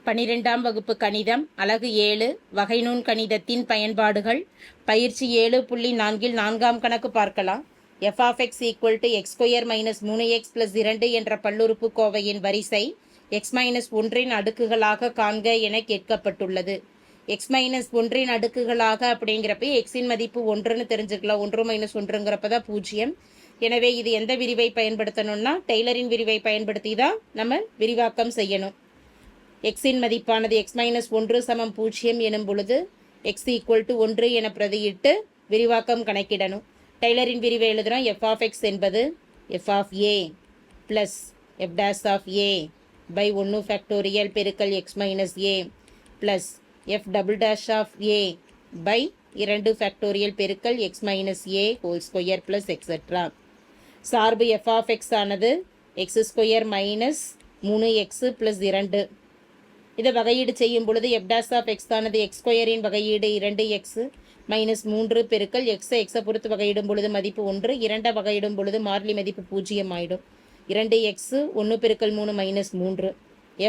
12ஆம் வகுப்பு கணிதம் அலகு 7 வகைநூன் கணிதத்தின் பயன்பாடுகள் பயிற்சி 7.4 4ஆம் கணக்கு பார்க்கலாம். f of x equal to x square minus 3x plus 2 என்ற பல்லுறுப்புக்கோவையின் வரிசை x minus 1 அடுக்குகளாக காண்க என கேட்கப்பட்டுள்ளது. x minus 1 அடுக்குகளாக அப்படிங்கிறப்ப xன் மதிப்பு 1ன்னு தெரிஞ்சுக்கலாம். 1 minus 1ங்கிறப்ப தான் 0. எனவே இது எந்த விரிவை பயன்படுத்தணும்னா டெய்லரின் விரிவை பயன்படுத்தி தான் நம்ம விரிவாக்கம் செய்யணும். எக்ஸின் மதிப்பானது x மைனஸ் 1 சமம் 0 எனும் பொழுது x ஈக்குவல் டு 1 என பிரதியிட்டு விரிவாக்கம் கணக்கிடணும். டெய்லரின் விரிவை எழுதுகிறோம். f ஆஃப் x என்பது f of a plus f dash of a by 1 factorial பெருக்கல் x minus a plus f double dash of a by 2 factorial பெருக்கல் x minus a whole square plus etcetera. சார்பு f of x ஆனது x square minus 3x plus 2. இதை வகையீடு செய்யும் பொழுது f dash of x ஆனது x ஸ்கொயரின் வகையீடு 2x மைனஸ் 3 பெருக்கல் எக்ஸை பொறுத்து வகையிடும் பொழுது மதிப்பு 1, 2 வகையிடும் பொழுது மாறிலி மதிப்பு 0 ஆயிடும். 2x 1 பெருக்கல் 3 minus 3.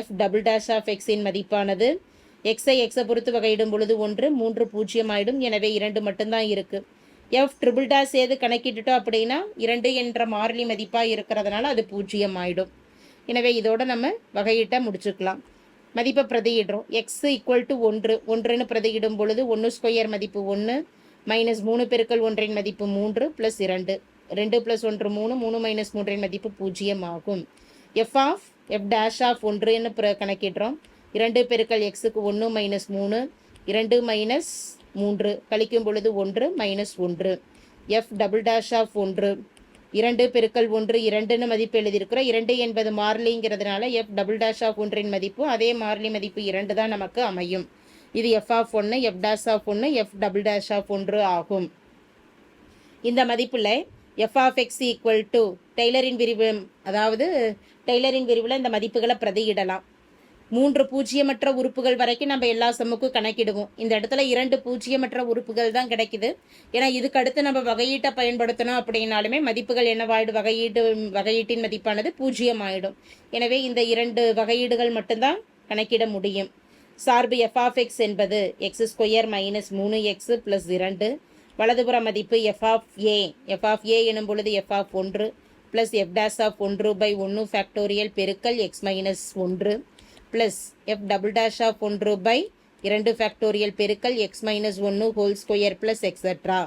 f double dash of எக்ஸின் மதிப்பானது எக்ஸை பொறுத்து வகையிடும் பொழுது 1, 3 0 ஆயிடும். எனவே 2 மட்டும்தான் இருக்கு. f ட்ரிபிள் டேஷ் ஏது கணக்கிட்டுட்டோம் அப்படின்னா 2 என்ற மாறிலி மதிப்பாக இருக்கிறதுனால அது 0 ஆயிடும். எனவே இதோட நம்ம வகையீட்டை முடிச்சுக்கலாம். மதிப்பை பிரதியிடுறோம். எக்ஸ் ஈக்குவல் டு 1 1ன்னு பிரதியிடும் பொழுது 1 ஸ்கொயர் மதிப்பு 1 மைனஸ் 3 பெருக்கல் 1 மதிப்பு 3 ப்ளஸ் 2 2 ப்ளஸ் 1 3 3 மைனஸ் 3 மதிப்பு 0 ஆகும். f டேஷ் ஆஃப் 1ன்னு கணக்கிடுறோம். 2 பெருக்கல் எக்ஸுக்கு 1 மைனஸ் 3 2 மைனஸ் 3 கழிக்கும் பொழுது 1 minus 1. f double dash of 1 2 பெருக்கல் 1 2ன்னு மதிப்பு எழுதியிருக்கிறோம். 2 என்பது மாறிலிங்கிறதுனால f டபுள் டேஷ் ஆஃப் 1ன் மதிப்பு அதே மாறிலி மதிப்பு 2 தான் நமக்கு அமையும். இது f of 1 f dash of 1 f double dash of 1 ஆகும். இந்த மதிப்பில் f of x equal to டெய்லரின் விரிவு, அதாவது டெய்லரின் விரிவில் இந்த மதிப்புகளை பிரதியிடலாம். 3 பூஜ்ஜியமற்ற உறுப்புகள் வரைக்கும் நம்ம எல்லா சம்முக்கும் கணக்கிடுவோம். இந்த இடத்துல 2 பூஜ்ஜியமற்ற உறுப்புகள் தான் கிடைக்குது. ஏன்னா இதுக்கு அடுத்து நம்ம வகையீட்டை பயன்படுத்தணும் அப்படின்னாலுமே மதிப்புகள் என்னவாயிடும், வகையீட்டின் மதிப்பானது 0 ஆயிடும். எனவே இந்த 2 வகையீடுகள் மட்டும்தான் கணக்கிட முடியும். சார்பு f ஆஃப் x என்பது x square minus 3x plus 2. வலதுபுற மதிப்பு f ஆஃப் a எனும் பொழுது f of 1 plus f dash of 1 by 1 factorial பெருக்கல் x minus 1 plus f double dash of 1 by 2 factorial பெருக்கல் x minus 1 whole square plus etcetera.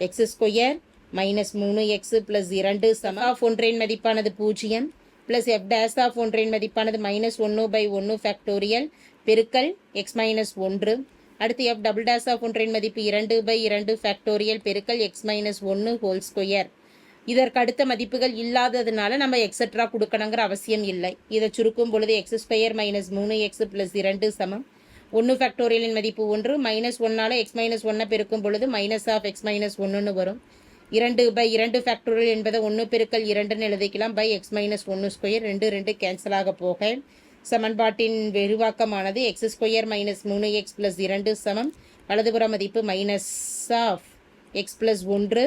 X square minus 3x plus 2 சம of 1ன் மதிப்பானது 0 plus f dash of 1ன் மதிப்பானது minus 1 by 1 factorial பெருக்கல் x minus 1. அடுத்து f double dash of 1ன் மதிப்பு 2 பை 2 ஃபேக்டோரியல் பெருக்கல் x மைனஸ் 1 ஹோல் ஸ்கொயர். இதற்கு அடுத்த மதிப்புகள் இல்லாததுனால நம்ம எக்ஸெட்ரா கொடுக்கணுங்கிற அவசியம் இல்லை. இதை சுருக்கும் பொழுது x square minus 3x plus 2 சமம் 1 ஃபேக்டோரியலின் மதிப்பு 1 மைனஸ் 1ஆல் x மைனஸ் 1 பெருக்கும் பொழுது மைனஸ் ஆஃப் x மைனஸ் 1ன்னு வரும். 2 பை 2 ஃபேக்டோரியல் என்பதை 1 பெருக்கல் 2ன்னு எழுதிக்கலாம் by x minus 1 square 2 2 cancel ஆக போக சமன்பாட்டின் விரிவாக்கமானது x square minus 3x plus 2 சமம் வலதுபுற மதிப்பு minus of x plus 1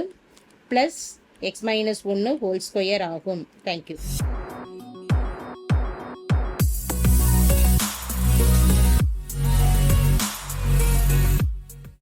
plus x minus 1 whole square ஆகும். தேங்க்யூ.